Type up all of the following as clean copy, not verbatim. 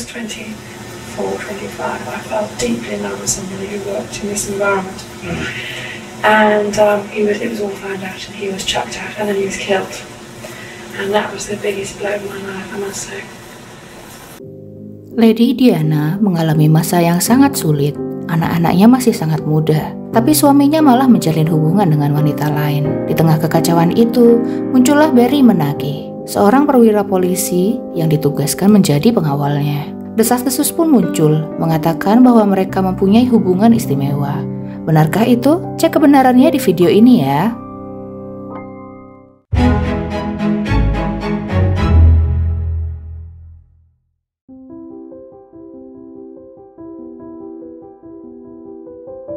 24, 25, I fell deeply in love with somebody who worked in this environment. And it was all found out, and he was chucked out, and then he was killed. And that was the biggest blow in my life, I must say. Lady Diana mengalami masa yang sangat sulit. Anak-anaknya masih sangat muda, tapi suaminya malah menjalin hubungan dengan wanita lain. Di tengah kekacauan itu, muncullah Barry Menake, seorang perwira polisi yang ditugaskan menjadi pengawalnya. Desas-desus pun muncul, mengatakan bahwa mereka mempunyai hubungan istimewa. Benarkah itu? Cek kebenarannya di video ini ya.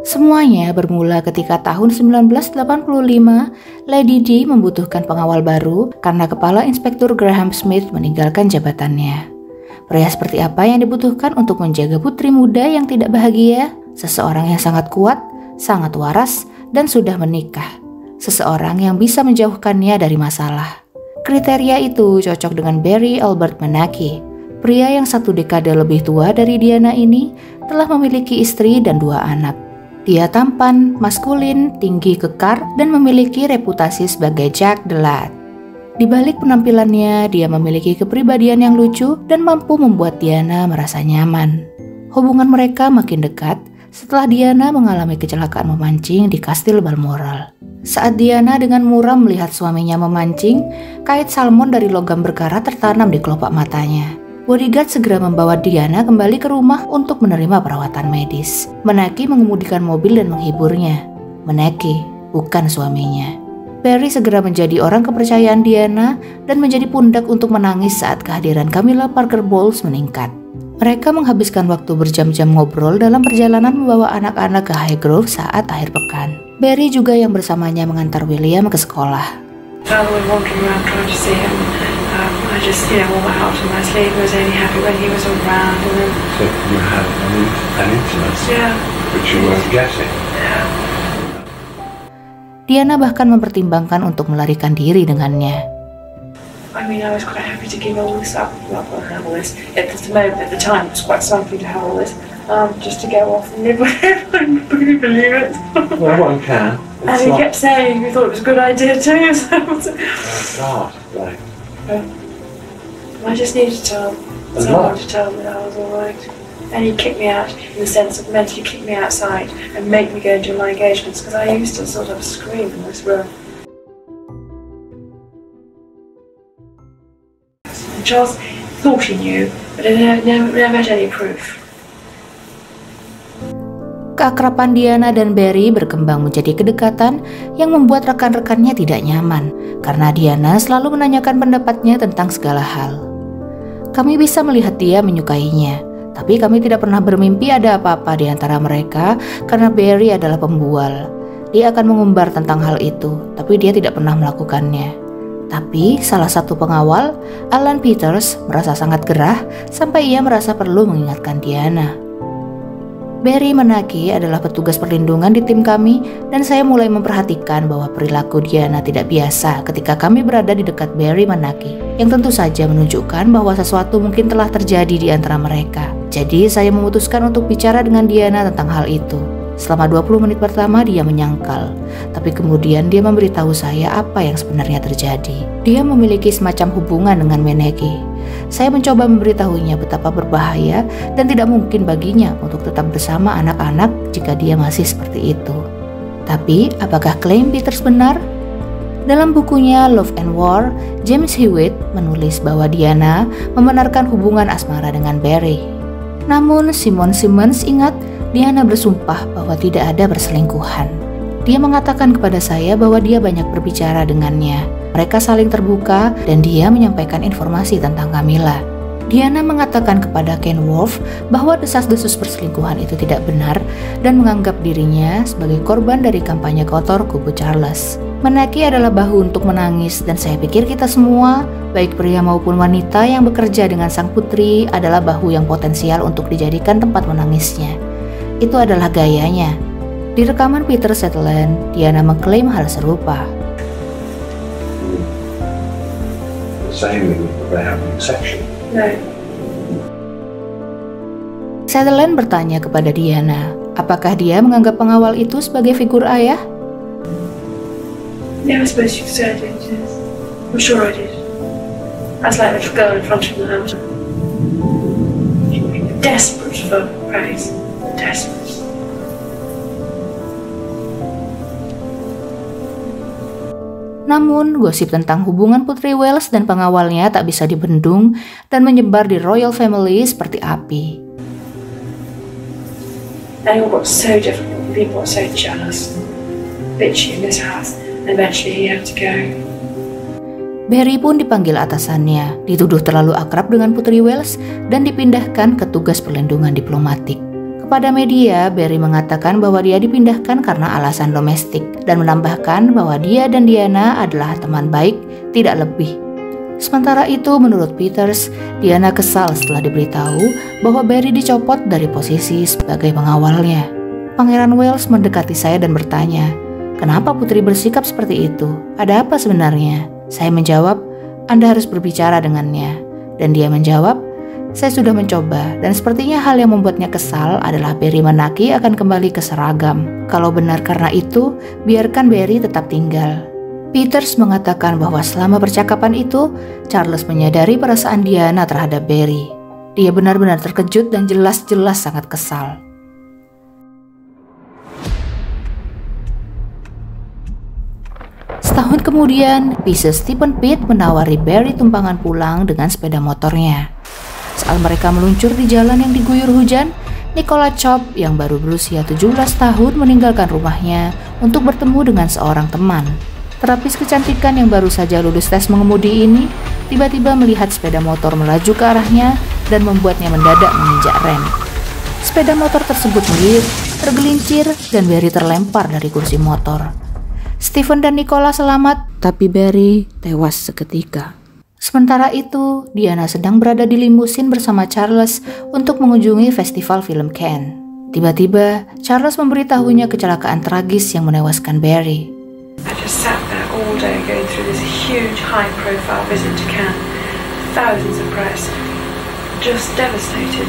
Semuanya bermula ketika tahun 1985, Lady Di membutuhkan pengawal baru karena kepala inspektur Graham Smith meninggalkan jabatannya. Pria seperti apa yang dibutuhkan untuk menjaga putri muda yang tidak bahagia? Seseorang yang sangat kuat, sangat waras, dan sudah menikah. Seseorang yang bisa menjauhkannya dari masalah. Kriteria itu cocok dengan Barry Albert Menake. Pria yang 1 dekade lebih tua dari Diana ini telah memiliki istri dan 2 anak. Dia tampan, maskulin, tinggi kekar, dan memiliki reputasi sebagai Jack the Lad. Di balik penampilannya, dia memiliki kepribadian yang lucu dan mampu membuat Diana merasa nyaman. Hubungan mereka makin dekat setelah Diana mengalami kecelakaan memancing di Kastil Balmoral. Saat Diana dengan muram melihat suaminya memancing, kait salmon dari logam berkarat tertanam di kelopak matanya. Bodyguard segera membawa Diana kembali ke rumah untuk menerima perawatan medis. Menake mengemudikan mobil dan menghiburnya. Menake, bukan suaminya. Barry segera menjadi orang kepercayaan Diana dan menjadi pundak untuk menangis saat kehadiran Camilla Parker Bowles meningkat. Mereka menghabiskan waktu berjam-jam ngobrol dalam perjalanan membawa anak-anak ke Highgrove saat akhir pekan. Barry juga yang bersamanya mengantar William ke sekolah. I just, wore my heart on my sleeve. I was only happy when he was around. And then, so you had an intimacy, which you weren't getting. Yeah. Diana bahkan mempertimbangkan untuk melarikan diri dengannya. I mean, I was quite happy to give all this up. Well, not have all this. At the time, it was quite something to have all this. Just to go off and live with him. I couldn't believe it. Well, one can. And he kept saying he thought it was a good idea too. So. Oh, God, like. I just needed to tell someone to tell me that I was alright. And he kicked me out in the sense of mentally kick me outside and make me go and do my engagements because I used to sort of scream in this room. And Charles thought he knew, but I never had any proof. Keakraban Diana dan Barry berkembang menjadi kedekatan yang membuat rekan-rekannya tidak nyaman karena Diana selalu menanyakan pendapatnya tentang segala hal. Kami bisa melihat dia menyukainya, tapi kami tidak pernah bermimpi ada apa-apa di antara mereka karena Barry adalah pembual. Dia akan mengumbar tentang hal itu, tapi dia tidak pernah melakukannya. Tapi salah satu pengawal, Alan Peters, merasa sangat gerah sampai ia merasa perlu mengingatkan Diana. Barry Menake adalah petugas perlindungan di tim kami dan saya mulai memperhatikan bahwa perilaku Diana tidak biasa ketika kami berada di dekat Barry Menake, yang tentu saja menunjukkan bahwa sesuatu mungkin telah terjadi di antara mereka. Jadi saya memutuskan untuk bicara dengan Diana tentang hal itu. Selama 20 menit pertama dia menyangkal, tapi kemudian dia memberitahu saya apa yang sebenarnya terjadi. Dia memiliki semacam hubungan dengan Menake. Saya mencoba memberitahunya betapa berbahaya dan tidak mungkin baginya untuk tetap bersama anak-anak jika dia masih seperti itu. Tapi, apakah klaim Peters benar? Dalam bukunya Love and War, James Hewitt menulis bahwa Diana membenarkan hubungan asmara dengan Barry. Namun, Simon Simmons ingat Diana bersumpah bahwa tidak ada perselingkuhan. Dia mengatakan kepada saya bahwa dia banyak berbicara dengannya. Mereka saling terbuka dan dia menyampaikan informasi tentang Camilla. Diana mengatakan kepada Ken Wolf bahwa desas-desus perselingkuhan itu tidak benar dan menganggap dirinya sebagai korban dari kampanye kotor kubu Charles. Menake adalah bahu untuk menangis dan saya pikir kita semua, baik pria maupun wanita yang bekerja dengan sang putri adalah bahu yang potensial untuk dijadikan tempat menangisnya. Itu adalah gayanya. Di rekaman Peter Sutherland, Diana mengklaim hal serupa. Same with having section. No. Sutherland bertanya kepada Diana, apakah dia menganggap pengawal itu sebagai figur ayah? Yeah, I suppose you could say I did, yes. I'm sure I did. I was like a little girl in front of the house. Desperate for praise. Desperate. Namun, gosip tentang hubungan Putri Wales dan pengawalnya tak bisa dibendung dan menyebar di royal family seperti api. And it got so difficult. People got so jealous. Bitchy in this house. And eventually he had to go. Barry pun dipanggil atasannya, dituduh terlalu akrab dengan Putri Wales dan dipindahkan ke tugas perlindungan diplomatik. Kepada media, Barry mengatakan bahwa dia dipindahkan karena alasan domestik dan menambahkan bahwa dia dan Diana adalah teman baik, tidak lebih. Sementara itu, menurut Peters, Diana kesal setelah diberitahu bahwa Barry dicopot dari posisi sebagai pengawalnya. Pangeran Wales mendekati saya dan bertanya, "Kenapa Putri bersikap seperti itu? Ada apa sebenarnya?" Saya menjawab, "Anda harus berbicara dengannya." Dan dia menjawab, "Saya sudah mencoba, dan sepertinya hal yang membuatnya kesal adalah Barry Menaki akan kembali ke seragam. Kalau benar karena itu, biarkan Barry tetap tinggal." Peters mengatakan bahwa selama percakapan itu, Charles menyadari perasaan Diana terhadap Barry. Dia benar-benar terkejut dan jelas-jelas sangat kesal. Setahun kemudian, Mrs. Stephen Pitt menawari Barry tumpangan pulang dengan sepeda motornya. Saat mereka meluncur di jalan yang diguyur hujan, Nicola Chop yang baru berusia 17 tahun meninggalkan rumahnya untuk bertemu dengan seorang teman. Terapis kecantikan yang baru saja lulus tes mengemudi ini tiba-tiba melihat sepeda motor melaju ke arahnya dan membuatnya mendadak menginjak rem. Sepeda motor tersebut meliuk, tergelincir, dan Barry terlempar dari kursi motor. Stephen dan Nicola selamat, tapi Barry tewas seketika. Sementara itu, Diana sedang berada di limusin bersama Charles untuk mengunjungi festival film Cannes. Tiba-tiba, Charles memberitahunya kecelakaan tragis yang menewaskan Barry. I just sat there all day going through this huge high-profile visit to Cannes. Thousands of press. Just devastated.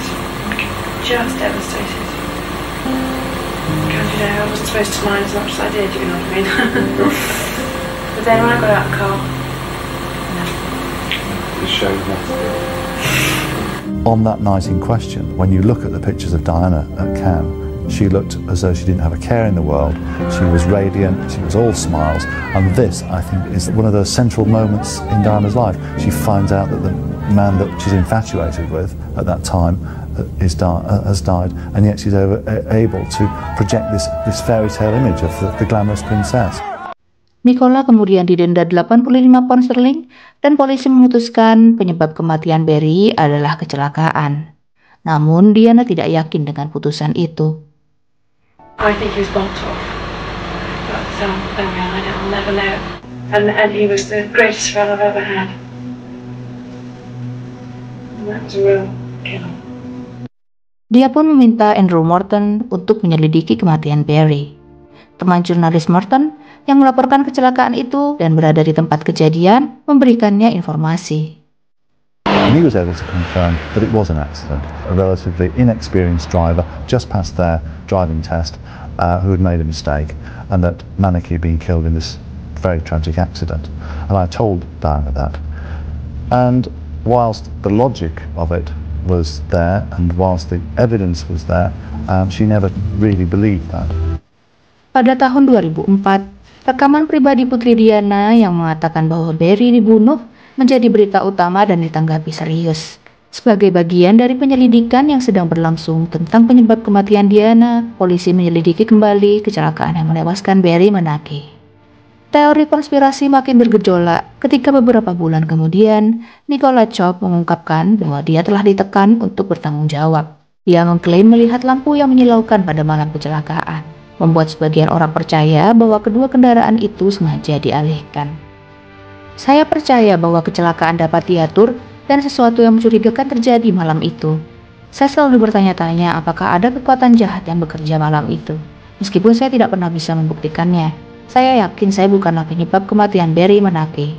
Just devastated. God, you know, I wasn't supposed to mind as much as I did, you know what I mean? But then when I got out of the car, no. The show must go. On that night in question, when you look at the pictures of Diana at Cannes, she looked as though she didn't have a care in the world. She was radiant, she was all smiles, and this, I think, is one of those central moments in Diana's life. She finds out that the man that she's infatuated with at that time has died, and yet she's able to project this fairy tale image of the glamorous princess. Nicola kemudian didenda 85 pound sterling dan polisi memutuskan penyebab kematian Barry adalah kecelakaan. Namun Diana tidak yakin dengan putusan itu. I think he was bumped off. But I'll never know. And he was the greatest fellow I've ever had. And that was a real killer. Dia pun meminta Andrew Morton untuk menyelidiki kematian Barry. Teman jurnalis Morton yang melaporkan kecelakaan itu dan berada di tempat kejadian memberikannya informasi. He was able to confirm that it was an accident. A relatively inexperienced driver just passed their driving test who had made a mistake, and that Menaki had been killed in this very tragic accident. And I told Diana that. And whilst the logic of it was there, and whilst the evidence was there, she never really believed that. Pada tahun 2004, rekaman pribadi Putri Diana yang mengatakan bahwa Barry dibunuh menjadi berita utama dan ditanggapi serius. Sebagai bagian dari penyelidikan yang sedang berlangsung tentang penyebab kematian Diana, polisi menyelidiki kembali kecelakaan yang menewaskan Barry Menaki. Teori konspirasi makin bergejolak ketika beberapa bulan kemudian, Nicola Chop mengungkapkan bahwa dia telah ditekan untuk bertanggung jawab. Dia mengklaim melihat lampu yang menyilaukan pada malam kecelakaan, membuat sebagian orang percaya bahwa kedua kendaraan itu sengaja dialihkan. Saya percaya bahwa kecelakaan dapat diatur dan sesuatu yang mencurigakan terjadi malam itu. Saya selalu bertanya-tanya apakah ada kekuatan jahat yang bekerja malam itu, meskipun saya tidak pernah bisa membuktikannya. Saya yakin saya bukanlah penyebab kematian Barry Menaki.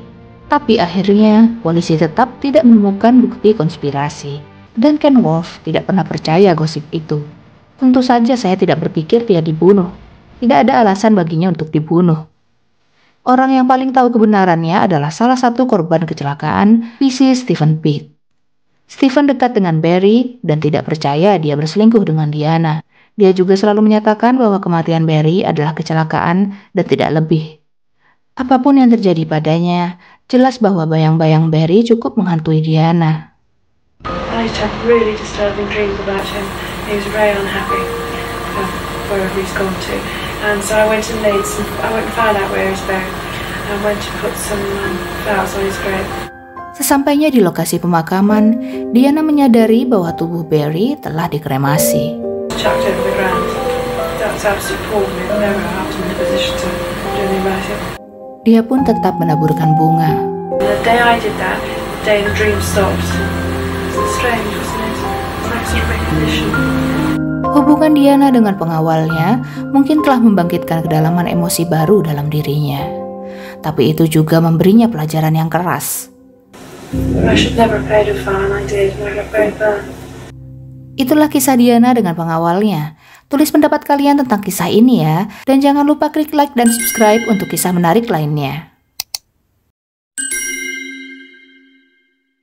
Tapi akhirnya, polisi tetap tidak menemukan bukti konspirasi. Dan Ken Wolf tidak pernah percaya gosip itu. Tentu saja saya tidak berpikir dia dibunuh. Tidak ada alasan baginya untuk dibunuh. Orang yang paling tahu kebenarannya adalah salah satu korban kecelakaan, PC Stephen Pitt. Stephen dekat dengan Barry dan tidak percaya dia berselingkuh dengan Diana. Dia juga selalu menyatakan bahwa kematian Barry adalah kecelakaan dan tidak lebih. Apapun yang terjadi padanya, jelas bahwa bayang-bayang Barry cukup menghantui Diana. I used to have really disturbing dreams about him. He was very unhappy wherever he's gone to. And so I went and found out where he's buried. I went to put some flowers on his grave. Sesampainya di lokasi pemakaman, Diana menyadari bahwa tubuh Barry telah dikremasi. Chucked over the ground. That was absolutely appalling. I've never been in a position to do anything about it. Dia pun tetap menaburkan bunga. The day I did that, the day the dream stopped. It's strange, wasn't it? It's like sort of recognition. Hubungan Diana dengan pengawalnya mungkin telah membangkitkan kedalaman emosi baru dalam dirinya. Tapi itu juga memberinya pelajaran yang keras. I should never have paid a fine. I did. I got very burned. Itulah kisah Diana dengan pengawalnya. Tulis pendapat kalian tentang kisah ini ya. Dan jangan lupa klik like dan subscribe untuk kisah menarik lainnya.